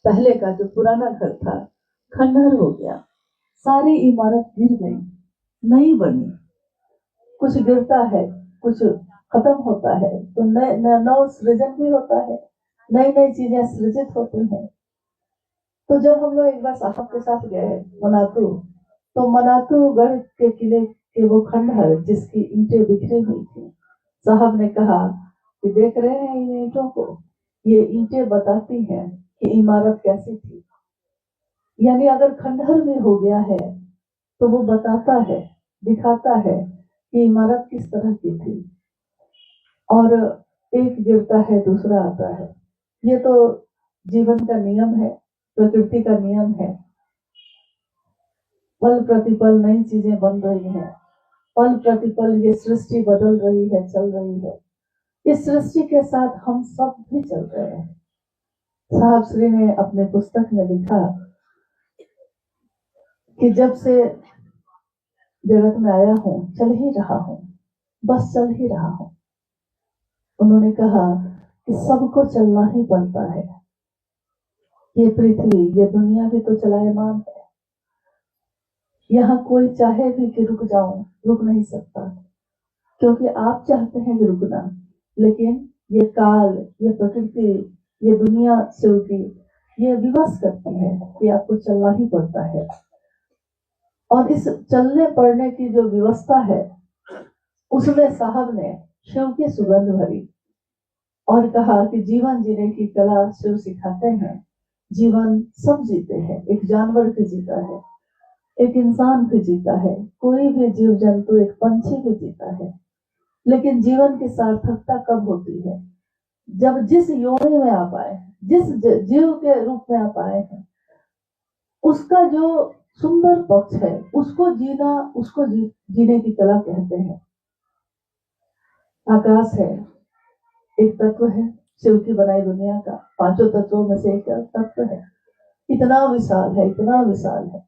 पहले का जो पुराना घर था खंडहर हो गया, सारी इमारत गिर गई, नई बनी। कुछ गिरता है, कुछ खत्म होता है, तो नव सृजन भी होता है, नई नई चीजें सृजित होती हैं। तो जब हम लोग एक बार साहब के साथ गए मनातू, तो मनातू गढ़ के किले के वो खंडहर जिसकी ईंटें बिखरी हुई थी, साहब ने कहा कि देख रहे हैं इन ईंटों को, ये ईंटें बताती हैं कि इमारत कैसी थी। यानी अगर खंडहर में हो गया है तो वो बताता है, दिखाता है कि इमारत किस तरह की थी। और एक गिरता है दूसरा आता है, ये तो जीवन का नियम है, प्रकृति का नियम है। पल प्रतिपल नई चीजें बन रही हैं, पल प्रतिपल ये सृष्टि बदल रही है, चल रही है। इस सृष्टि के साथ हम सब भी चल रहे हैं। साहब श्री ने अपने पुस्तक में लिखा कि जब से जगत में आया हूं चल ही रहा हूं, बस चल ही रहा हूं। उन्होंने कहा कि सबको चलना ही पड़ता है, ये पृथ्वी ये दुनिया भी तो चलायमान है। यहाँ कोई चाहे भी कि रुक जाऊं, रुक नहीं सकता, क्योंकि आप चाहते हैं रुकना, लेकिन ये काल, ये प्रकृति, ये दुनिया शिवकी, ये विवश करती है कि आपको चलना ही पड़ता है। और इस चलने पड़ने की जो व्यवस्था है, उसमें साहब ने शिव की सुगंध भरी और कहा कि जीवन जीने की कला शिव सिखाते हैं। जीवन सब जीते हैं, एक जानवर भी जीता है, एक इंसान भी जीता है, कोई भी जीव जंतु, एक पंछी भी जीता है। लेकिन जीवन की सार्थकता कब होती है? जब जिस योनि में आप आए, जिस जीव के रूप में आप आए हैं, उसका जो सुंदर पक्ष है उसको जीना, उसको जीने की कला कहते हैं। आकाश है, एक तत्व है शिव की बनाई दुनिया का, पांचों तत्वों में से एक तत्व है। इतना विशाल है, इतना विशाल है,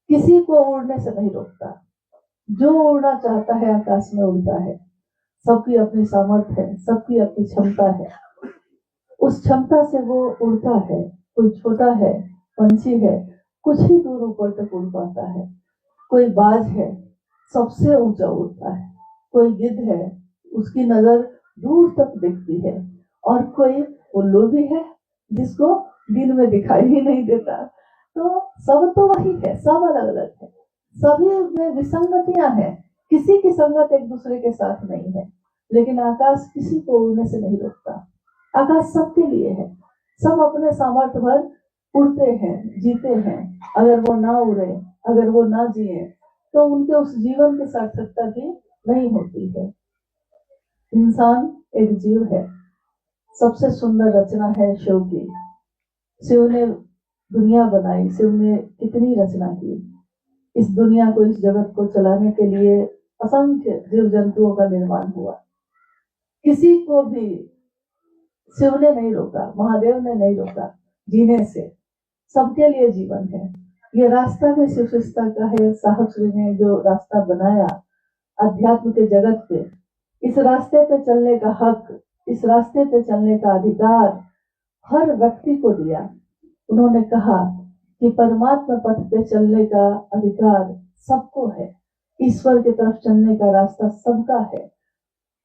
किसी को उड़ने से नहीं रोकता। जो उड़ना चाहता है आकाश में उड़ता है। सबकी अपनी सामर्थ्य है, सबकी अपनी क्षमता है, उस क्षमता से वो उड़ता है। कोई छोटा है, पंछी है, कुछ ही दूर ऊपर तक उड़ पाता है। कोई बाज है, सबसे ऊंचा उड़ता है। कोई गिद्ध है, उसकी नजर दूर तक दिखती है। और कोई उल्लू भी है जिसको दिन में दिखाई ही नहीं देता। तो सब तो वही है, सब अलग अलग है, सभी में विसंगतियां हैं, किसी की संगत एक दूसरे के साथ नहीं है। लेकिन आकाश किसी को उड़ने से नहीं रोकता। आकाश सबके लिए है, सब अपने सामर्थ्य भर उड़ते हैं, जीते हैं। अगर वो ना उड़े, अगर वो ना जिए, तो उनके उस जीवन की सार्थकता भी नहीं होती है। इंसान एक जीव है, सबसे सुंदर रचना है शिव की। शिव ने दुनिया बनाई, शिव ने कितनी रचना की। इस दुनिया को, इस जगत को चलाने के लिए असंख्य जीव जंतुओं का निर्माण हुआ। किसी को भी शिव ने नहीं रोका, महादेव ने नहीं रोका जीने से। सबके लिए जीवन है। ये रास्ता भी शिवशिष्टा का है। साहब श्री ने जो रास्ता बनाया अध्यात्म के जगत पे, इस रास्ते पे चलने का हक, इस रास्ते पे चलने का अधिकार हर व्यक्ति को दिया। उन्होंने कहा कि परमात्मा पथ पे चलने का अधिकार सबको है, ईश्वर की तरफ चलने का रास्ता सबका है।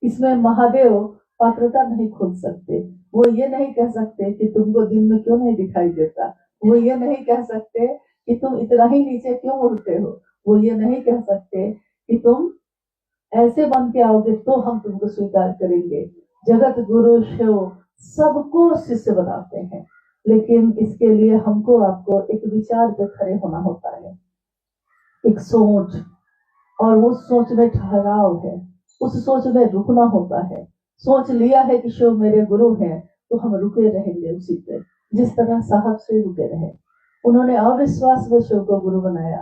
इसमें महादेव पात्रता नहीं खोल सकते। वो ये नहीं कह सकते कि तुमको दिन में क्यों नहीं दिखाई देता। वो ये नहीं कह सकते कि तुम इतना ही नीचे क्यों उड़ते हो। वो ये नहीं कह सकते कि तुम ऐसे बन के आओगे तो हम तुमको स्वीकार करेंगे। जगत गुरु शिव सबको शिष्य बनाते हैं, लेकिन इसके लिए हमको आपको एक विचार पे खड़े होना होता है, एक सोच, और वो सोच में ठहराव है, उस सोच में रुकना होता है। सोच लिया है कि शिव मेरे गुरु हैं, तो हम रुके रहेंगे उसी पे, जिस तरह साहब से रुके रहे। उन्होंने अविश्वास में शिव को गुरु बनाया,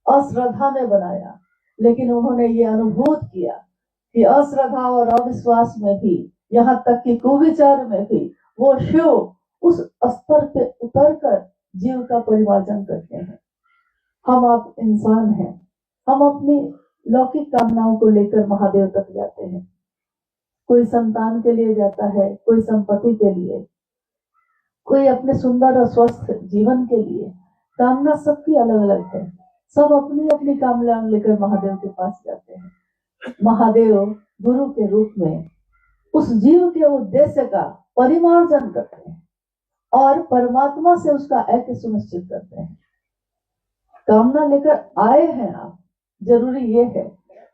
अश्रद्धा में बनाया, लेकिन उन्होंने ये अनुभूत किया कि अश्रद्धा और अविश्वास में भी, यहाँ तक कि कुविचार में भी, वो शिव उस स्तर पे उतर कर जीव का परिमार्जन करते हैं। हम आप इंसान हैं, हम अपनी लौकिक कामनाओं को लेकर महादेव तक जाते हैं। कोई संतान के लिए जाता है, कोई संपत्ति के लिए, कोई अपने सुंदर और स्वस्थ जीवन के लिए कामना सबकी अलग अलग है। सब अपनी अपनी कामना लेकर महादेव के पास जाते हैं। महादेव गुरु के रूप में उस जीव के उद्देश्य का परिमार्जन करते हैं और परमात्मा से उसका ऐक्य सुनिश्चित करते हैं। कामना लेकर आए हैं आप, जरूरी ये है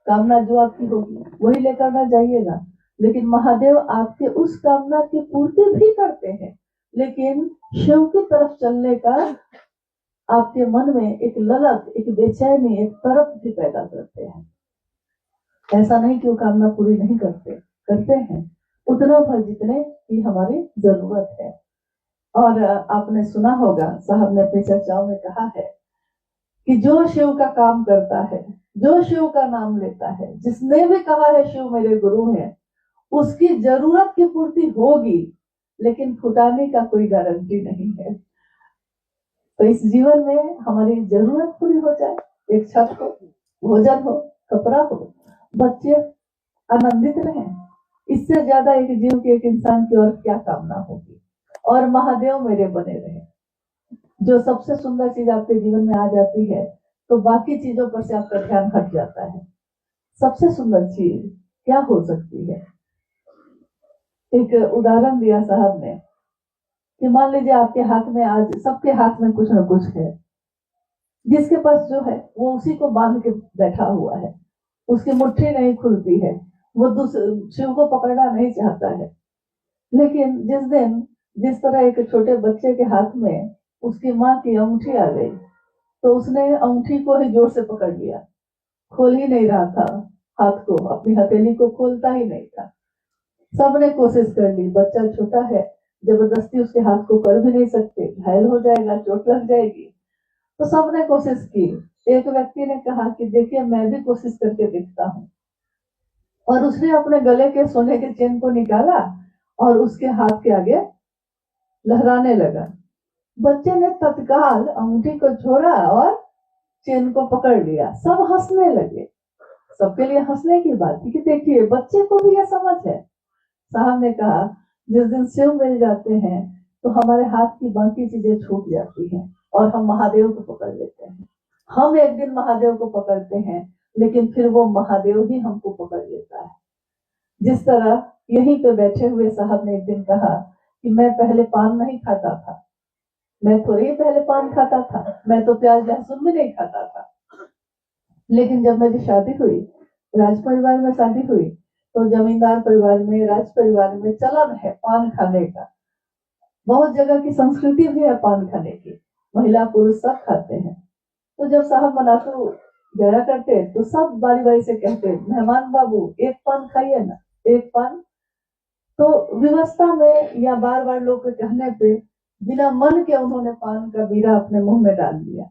कामना जो आपकी होगी वही लेकर ना जाइएगा, लेकिन महादेव आपके उस कामना की पूर्ति भी करते हैं, लेकिन शिव की तरफ चलने का आपके मन में एक ललक, एक बेचैनी, एक तरफ भी पैदा करते हैं। ऐसा नहीं कि वो कामना पूरी नहीं करते, करते हैं उतना भर जितने की हमारी जरूरत है। और आपने सुना होगा, साहब ने अपनी चर्चाओं में कहा है कि जो शिव का काम करता है, जो शिव का नाम लेता है, जिसने भी कहा है शिव मेरे गुरु हैं, उसकी जरूरत की पूर्ति होगी, लेकिन फुटाने का कोई गारंटी नहीं है। तो इस जीवन में हमारी जरूरत पूरी हो जाए, एक छत हो, भोजन हो, कपड़ा हो, बच्चे आनंदित रहें, इससे ज्यादा एक जीव की, एक इंसान की और क्या कामना होगी। और महादेव मेरे बने रहे, जो सबसे सुंदर चीज आपके जीवन में आ जाती है तो बाकी चीजों पर से आपका ध्यान हट जाता है। सबसे सुंदर चीज क्या हो सकती है? एक उदाहरण दिया साहब ने कि मान लीजिए आपके हाथ में, आज सबके हाथ में कुछ न कुछ है, जिसके पास जो है वो उसी को बांध के बैठा हुआ है, उसकी मुट्ठी नहीं खुलती है, वो शिव को पकड़ना नहीं चाहता है। लेकिन जिस दिन जिस तरह एक छोटे बच्चे के हाथ में उसकी माँ की अंगूठी आ गई तो उसने अंगूठी को ही जोर से पकड़ लिया, खोल ही नहीं रहा था हाथ को, अपनी हथेली को खोलता ही नहीं था। सबने कोशिश कर ली, बच्चा छोटा है, जबरदस्ती उसके हाथ को कर भी नहीं सकते, घायल हो जाएगा, चोट लग जाएगी। तो सबने कोशिश की। एक व्यक्ति ने कहा कि देखिए मैं भी कोशिश करके देखता हूँ, और उसने अपने गले के सोने के चेन को निकाला और उसके हाथ के आगे लहराने लगा। बच्चे ने तत्काल अंगूठी को छोड़ा और चेन को पकड़ लिया। सब हंसने लगे, सबके लिए हंसने की बात थी कि देखिए बच्चे को भी यह समझ है। साहब ने कहा जिस दिन शिव मिल जाते हैं तो हमारे हाथ की बाकी चीजें छूट जाती हैं और हम महादेव को पकड़ लेते हैं। हम एक दिन महादेव को पकड़ते हैं, लेकिन फिर वो महादेव ही हमको पकड़ लेता है। जिस तरह यहीं पे बैठे हुए साहब ने एक दिन कहा कि मैं पहले पान नहीं खाता था, मैं थोड़ी ही पहले पान खाता था, मैं तो प्याज लहसुन भी नहीं खाता था, लेकिन जब मेरी शादी हुई, राज परिवार में शादी हुई, तो जमींदार परिवार में, राज परिवार में चलन है पान खाने का। बहुत जगह की संस्कृति भी है पान खाने की, महिला पुरुष सब खाते हैं। तो जब साहब मनासू जाया करते तो सब बारी बारी से कहते, मेहमान बाबू एक पान खाइए ना, एक पान। तो व्यवस्था में या बार बार लोग के कहने पे बिना मन के उन्होंने पान का बीड़ा अपने मुंह में डाल दिया।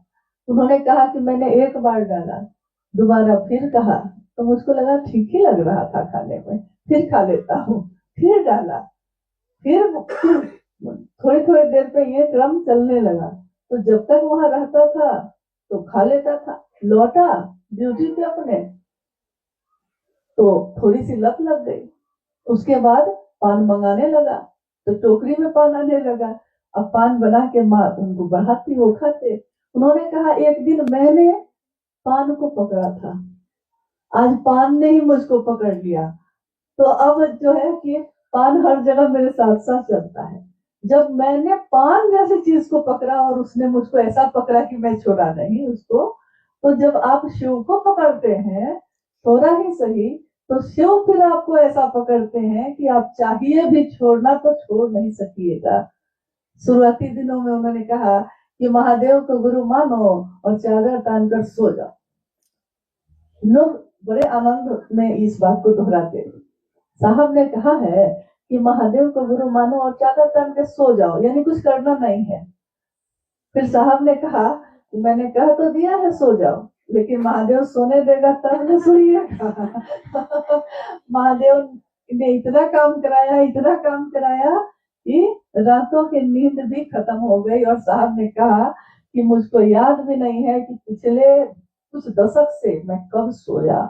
उन्होंने कहा कि मैंने एक बार डाला, दोबारा फिर कहा तो मुझको लगा ठीक ही लग रहा था खाने में, फिर खा लेता हूँ। फिर डाला, फिर थोड़ी थोड़ी देर पे ये क्रम चलने लगा। तो जब तक वहां रहता था तो खा लेता था, लौटा ड्यूटी पे अपने तो थोड़ी सी लत लग गई। उसके बाद पान मंगाने लगा तो टोकरी में पान आने लगा। अब पान बना के माँ उनको बढ़ाती, वो खाते। उन्होंने कहा एक दिन मैंने पान को पकड़ा था, आज पान ने ही मुझको पकड़ लिया। तो अब जो है कि पान हर जगह मेरे साथ साथ चलता है। जब मैंने पान जैसी चीज को पकड़ा और उसने मुझको ऐसा पकड़ा कि मैं छोड़ा नहीं उसको, तो जब आप शिव को पकड़ते हैं थोड़ा ही सही, तो शिव फिर आपको ऐसा पकड़ते हैं कि आप चाहिए भी छोड़ना तो छोड़ नहीं सकिएगा। शुरुआती दिनों में उन्होंने कहा कि महादेव को गुरु मानो और चादर तान कर सो जाओ। लोग बड़े आनंद में इस बात को दोहराते। साहब ने कहा है कि महादेव को गुरु मानो और चादर तान के सो जाओ, यानी कुछ करना नहीं है। फिर साहब ने कहा कि मैंने कह तो दिया है सो जाओ, लेकिन महादेव सोने देगा तब न सोइएगा। महादेव ने इतना काम कराया, इतना काम कराया कि रातों की नींद भी खत्म हो गई। और साहब ने कहा कि मुझको याद भी नहीं है कि पिछले कुछ दशक से मैं कब सोया।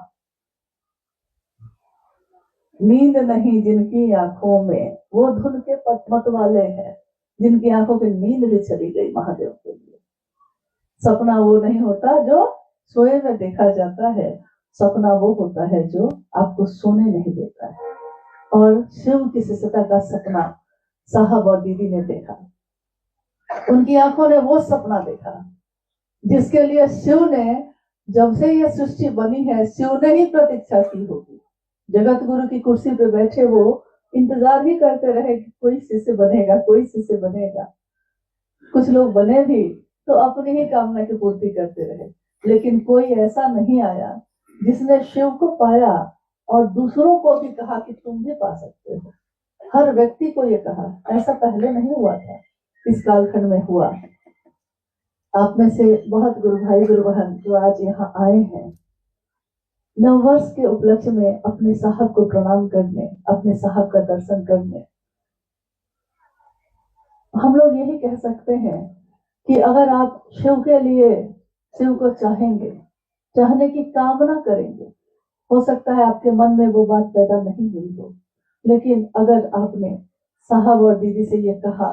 नींद नहीं जिनकी आंखों में, वो धुन के पत वाले हैं। जिनकी आंखों की नींद भी चली गई महादेव के लिए। सपना वो नहीं होता जो सोए में देखा जाता है, सपना वो होता है जो आपको सोने नहीं देता है। और शिव की शिष्यता का सपना साहब और दीदी ने देखा। उनकी आंखों ने वो सपना देखा जिसके लिए शिव ने, जब से यह सृष्टि बनी है, शिव ने ही प्रतीक्षा की होगी। जगत गुरु की कुर्सी पे बैठे वो इंतजार ही करते रहे कि कोई शिष्य बनेगा, कोई शिष्य बनेगा। कुछ लोग बने भी तो अपनी ही कामना की पूर्ति करते रहे, लेकिन कोई ऐसा नहीं आया जिसने शिव को पाया और दूसरों को भी कहा कि तुम भी पा सकते हो। हर व्यक्ति को ये कहा, ऐसा पहले नहीं हुआ था, इस कालखंड में हुआ। आप में से बहुत गुरु भाई गुरु बहन जो आज यहाँ आए हैं, नववर्ष के उपलक्ष्य में अपने साहब को प्रणाम करने, अपने साहब का दर्शन करने, हम लोग यही कह सकते हैं कि अगर आप शिव के लिए, शिव को चाहेंगे, चाहने की कामना करेंगे, हो सकता है आपके मन में वो बात पैदा नहीं हुई हो, लेकिन अगर आपने साहब और दीदी से ये कहा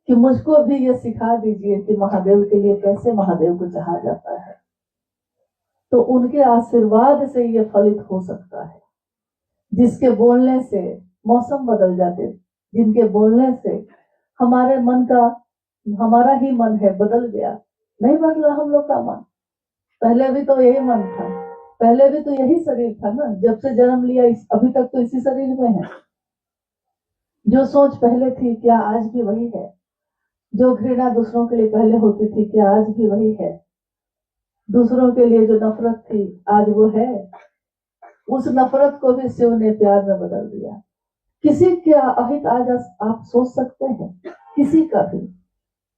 कि मुझको भी ये सिखा दीजिए कि महादेव के लिए कैसे महादेव को चाहा जाता है, तो उनके आशीर्वाद से ये फलित हो सकता है। जिसके बोलने से मौसम बदल जाते, जिनके बोलने से हमारे मन का, हमारा ही मन है बदल गया। नहीं बदला हम लोग का मन, पहले भी तो यही मन था, पहले भी तो यही शरीर था ना, जब से जन्म लिया अभी तक तो इसी शरीर में है। जो सोच पहले थी क्या आज भी वही है? जो घृणा दूसरों के लिए पहले होती थी क्या आज भी वही है? दूसरों के लिए जो नफरत थी आज वो है? उस नफरत को भी शिव ने प्यार में बदल दिया। किसी के अहित आज आप सोच सकते हैं, किसी का भी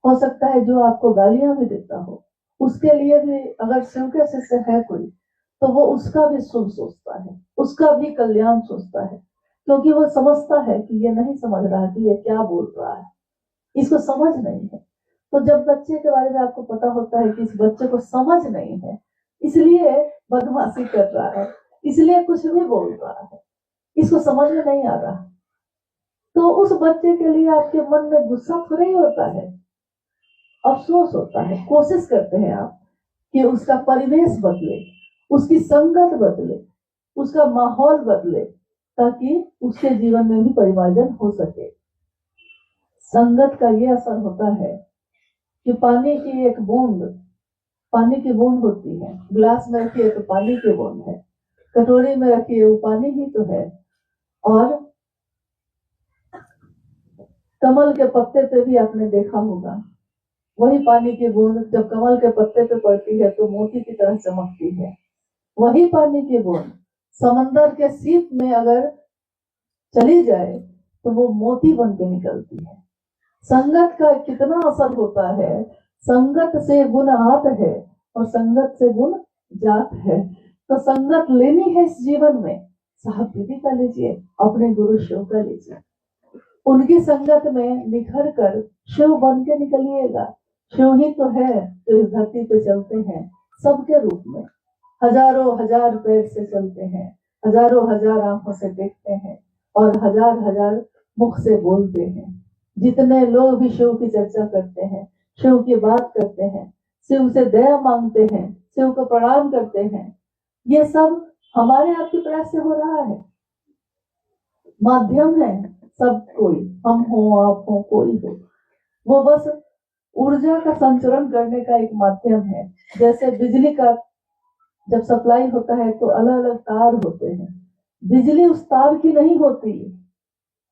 हो सकता है जो आपको गालियां भी देता हो, उसके लिए भी अगर शिव के शिष्य है कोई, तो वो उसका भी शुभ सोचता है, उसका भी कल्याण सोचता है, क्योंकि वो समझता है कि ये नहीं समझ रहा कि ये क्या बोल रहा है, इसको समझ नहीं है। तो जब बच्चे के बारे में आपको पता होता है कि इस बच्चे को समझ नहीं है, इसलिए बदमाशी कर रहा है, इसलिए कुछ भी बोल रहा है, इसको समझ में नहीं आ रहा, तो उस बच्चे के लिए आपके मन में गुस्सा तो नहीं होता है, अफसोस होता है। कोशिश करते हैं आप कि उसका परिवेश बदले, उसकी संगत बदले, उसका माहौल बदले, ताकि उसके जीवन में भी परिवर्तन हो सके। संगत का ये असर होता है कि पानी की एक बूंद, पानी की बूंद होती है, गिलास में रखिए तो पानी की बूंद है, कटोरी में रखिए वो पानी ही तो है। और कमल के पत्ते पे भी आपने देखा होगा, वही पानी की बूंद जब कमल के पत्ते पे पड़ती है तो मोती की तरह चमकती है। वही पानी की बूंद समंदर के सीप में अगर चली जाए तो वो मोती बन के निकलती है। संगत का कितना असर होता है, संगत से गुण आत है और संगत से गुण जात है। तो संगत लेनी है इस जीवन में, साहब दीदी का लीजिए, अपने गुरु शिव का लीजिए, उनकी संगत में निखर कर शिव बन के निकलिएगा। शिव ही तो है जो इस धरती पे चलते हैं सबके रूप में, हजारों हजार पैर से चलते हैं, हजारों हजार आंखों से देखते हैं और हजार हजार मुख से बोलते हैं। जितने लोग भी शिव की चर्चा करते हैं, शिव की बात करते हैं, शिव से दया मांगते हैं, शिव को प्रणाम करते हैं, ये सब हमारे आपके प्रयास से हो रहा है। माध्यम है सब, कोई हम हो आप हो कोई हो, वो बस ऊर्जा का संचरण करने का एक माध्यम है। जैसे बिजली का जब सप्लाई होता है तो अलग अलग तार होते हैं, बिजली उस तार की नहीं होती,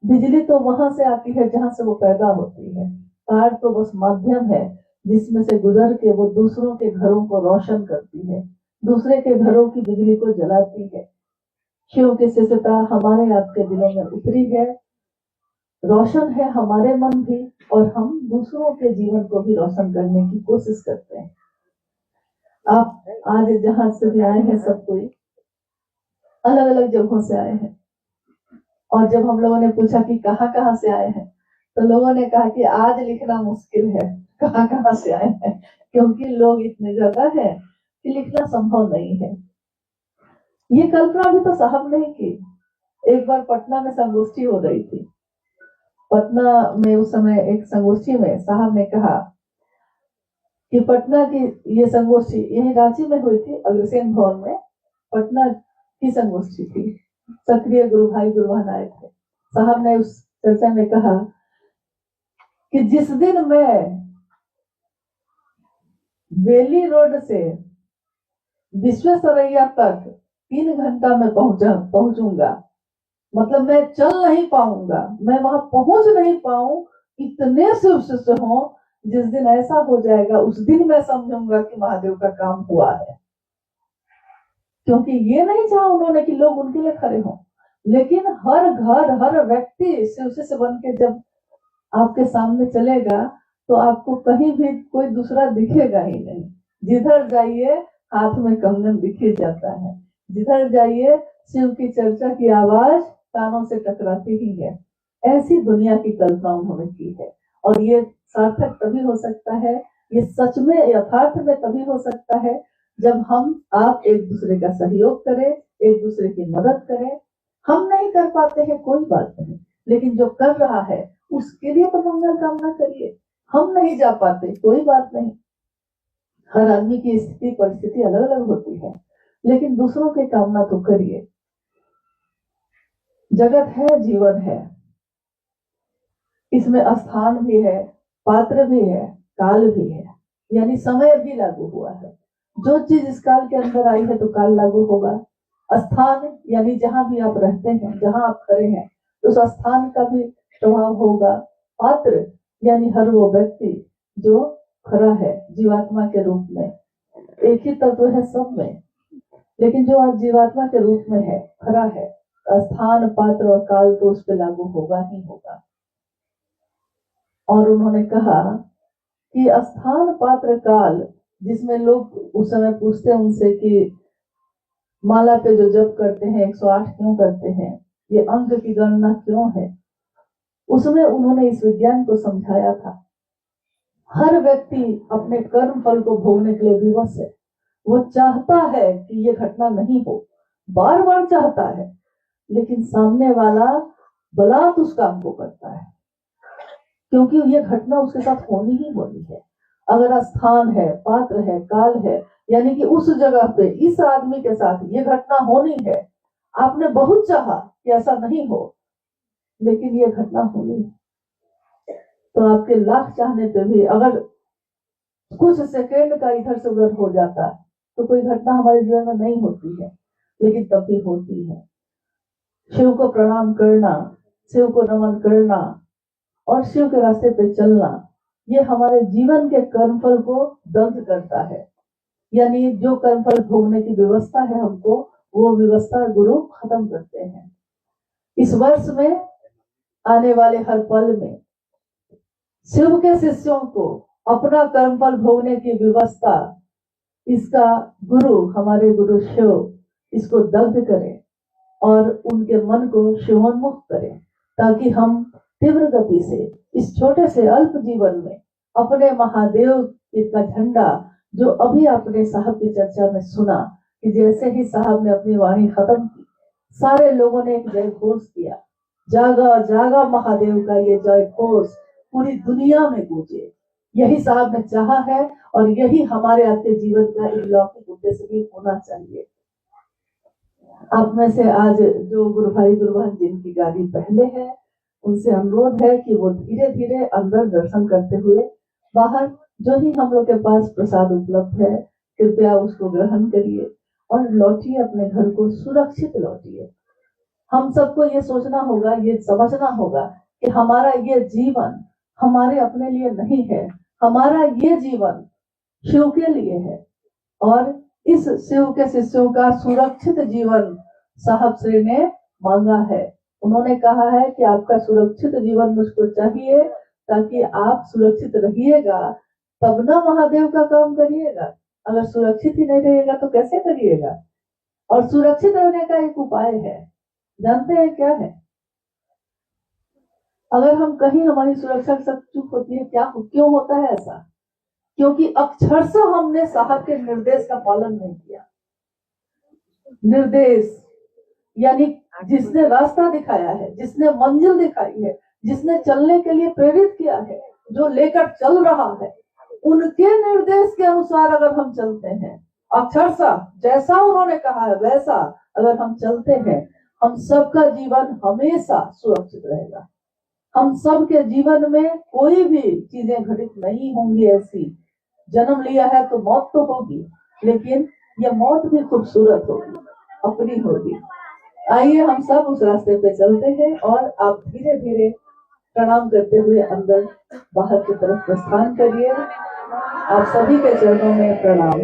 बिजली तो वहां से आती है जहां से वो पैदा होती है। तार तो बस माध्यम है जिसमें से गुजर के वो दूसरों के घरों को रोशन करती है, दूसरे के घरों की बिजली को जलाती है। शिव की शिष्यता हमारे आपके दिलों में उतरी है, रोशन है हमारे मन भी, और हम दूसरों के जीवन को भी रोशन करने की कोशिश करते हैं। आप आज जहां से भी आए हैं, सब कोई अलग अलग जगहों से आए हैं, और जब हम लोगों ने पूछा कि कहाँ कहाँ से आए हैं, तो लोगों ने कहा कि आज लिखना मुश्किल है कहाँ कहाँ से आए हैं, क्योंकि लोग इतने ज्यादा है कि लिखना संभव नहीं है। ये कल्पना भी तो साहब नहीं की। एक बार पटना में संगोष्ठी हो रही थी, पटना में उस समय एक संगोष्ठी में साहब ने कहा कि पटना की ये संगोष्ठी यही रांची में हुई थी, अग्रसेन भवन में पटना की संगोष्ठी थी। सक्रिय गुरु भाई गुरुवान आए थे। साहब ने उस चर्चा में कहा कि जिस दिन मैं बेली रोड से विश्वेश्वरैया तक 3 घंटा में पहुंचूंगा, मतलब मैं चल नहीं पाऊंगा, मैं वहां पहुंच नहीं पाऊं, इतने शिष्य हों, जिस दिन ऐसा हो जाएगा उस दिन मैं समझूंगा कि महादेव का काम हुआ है। क्योंकि ये नहीं चाहा उन्होंने कि लोग उनके लिए खड़े हों, लेकिन हर घर हर व्यक्ति शिष्य से बन के जब आपके सामने चलेगा तो आपको कहीं भी कोई दूसरा दिखेगा ही नहीं। जिधर जाइए हाथ में कंगन दिखे जाता है, जिधर जाइए शिव की चर्चा की आवाज कानों से टकराती ही है। ऐसी दुनिया की कल्पना उन्होंने की है, और ये सार्थक तभी हो सकता है, ये सच में यथार्थ में तभी हो सकता है जब हम आप एक दूसरे का सहयोग करें, एक दूसरे की मदद करें। हम नहीं कर पाते हैं कोई बात नहीं, लेकिन जो कर रहा है उसके लिए तो मंगल कामना करिए। हम नहीं जा पाते कोई बात नहीं, हर आदमी की स्थिति परिस्थिति अलग अलग होती है, लेकिन दूसरों की कामना तो करिए। जगत है, जीवन है, इसमें स्थान भी है, पात्र भी है, काल भी है, यानी समय भी लागू हुआ है। जो चीज इस काल के अंदर आई है तो काल लागू होगा। स्थान यानी जहां भी आप रहते हैं, जहां आप खड़े हैं, उस स्थान का भी प्रभाव होगा। पात्र यानी हर वो व्यक्ति जो खड़ा है जीवात्मा के रूप में। एक ही तत्व है सब में, लेकिन जो आज जीवात्मा के रूप में है, खड़ा है, स्थान पात्र और काल तो उस पर लागू होगा ही होगा। और उन्होंने कहा कि स्थान पात्र काल, जिसमें लोग उस समय पूछते हैं उनसे कि माला पे जो जप करते हैं 108 क्यों करते हैं, ये अंग की गणना क्यों है, उसमें उन्होंने इस विज्ञान को समझाया था। हर व्यक्ति अपने कर्म फल को भोगने के लिए विवश है। वो चाहता है कि ये घटना नहीं हो, बार बार चाहता है, लेकिन सामने वाला बलात् उस काम को करता है, क्योंकि ये घटना उसके साथ होनी ही होनी है। अगर स्थान है, पात्र है, काल है, यानी कि उस जगह पे इस आदमी के साथ ये घटना होनी है, आपने बहुत चाहा कि ऐसा नहीं हो, लेकिन ये घटना होनी है, तो आपके लाख चाहने पे भी अगर कुछ सेकेंड का इधर से उधर हो जाता तो कोई घटना हमारे जीवन में नहीं होती है, लेकिन तब भी होती है। शिव को प्रणाम करना, शिव को नमन करना और शिव के रास्ते पे चलना, ये हमारे जीवन के कर्मफल को दग्ध करता है। यानी जो कर्मफल भोगने की व्यवस्था है हमको, वो व्यवस्था गुरु खत्म करते हैं। इस वर्ष में आने वाले हर पल में शिव के शिष्यों को अपना कर्मफल भोगने की व्यवस्था, इसका गुरु, हमारे गुरु शिव, इसको दग्ध करे और उनके मन को शिवोन्मुख करे, ताकि हम तीव्र गति से इस छोटे से अल्प जीवन में अपने महादेव का झंडा, जो अभी आपने साहब की चर्चा में सुना कि जैसे ही साहब ने अपनी वाणी खत्म की, सारे लोगों ने एक जय घोष किया, जागा जागा महादेव का ये जय घोष पूरी दुनिया में गूंजे। यही साहब ने चाहा है और यही हमारे आपके जीवन का एक लौकिक उद्देश्य भी होना चाहिए। आप में से आज जो गुरु भाई गुरुवान जिनकी गाड़ी पहले है, उनसे अनुरोध है कि वो धीरे धीरे अंदर दर्शन करते हुए बाहर जो ही हम लोग के पास प्रसाद उपलब्ध है, कृपया उसको ग्रहण करिए और लौटिए, अपने घर को सुरक्षित लौटिए। हम सबको ये सोचना होगा, ये समझना होगा कि हमारा ये जीवन हमारे अपने लिए नहीं है, हमारा ये जीवन शिव के लिए है। और इस शिव के शिष्यों का सुरक्षित जीवन साहब श्री ने मांगा है। उन्होंने कहा है कि आपका सुरक्षित जीवन मुझको चाहिए, ताकि आप सुरक्षित रहिएगा तब ना महादेव का काम करिएगा। अगर सुरक्षित ही नहीं रहिएगा तो कैसे करिएगा। और सुरक्षित रहने का एक उपाय है, जानते हैं क्या है? अगर हम कहीं हमारी सुरक्षा सब चूक होती है, क्यों होता है ऐसा? क्योंकि अक्षरशः हमने साहब के निर्देश का पालन नहीं किया। निर्देश यानी जिसने रास्ता दिखाया है, जिसने मंजिल दिखाई है, जिसने चलने के लिए प्रेरित किया है, जो लेकर चल रहा है, उनके निर्देश के अनुसार अगर हम चलते हैं, अक्षरशः जैसा उन्होंने कहा है वैसा अगर हम चलते हैं, हम सबका जीवन हमेशा सुरक्षित रहेगा। हम सबके जीवन में कोई भी चीजें घटित नहीं होंगी ऐसी। जन्म लिया है तो मौत तो होगी, लेकिन यह मौत भी खूबसूरत होगी, अपनी होगी। आइए हम सब उस रास्ते पे चलते हैं और आप धीरे धीरे प्रणाम करते हुए अंदर बाहर की तरफ प्रस्थान करिए। आप सभी के चरणों में प्रणाम।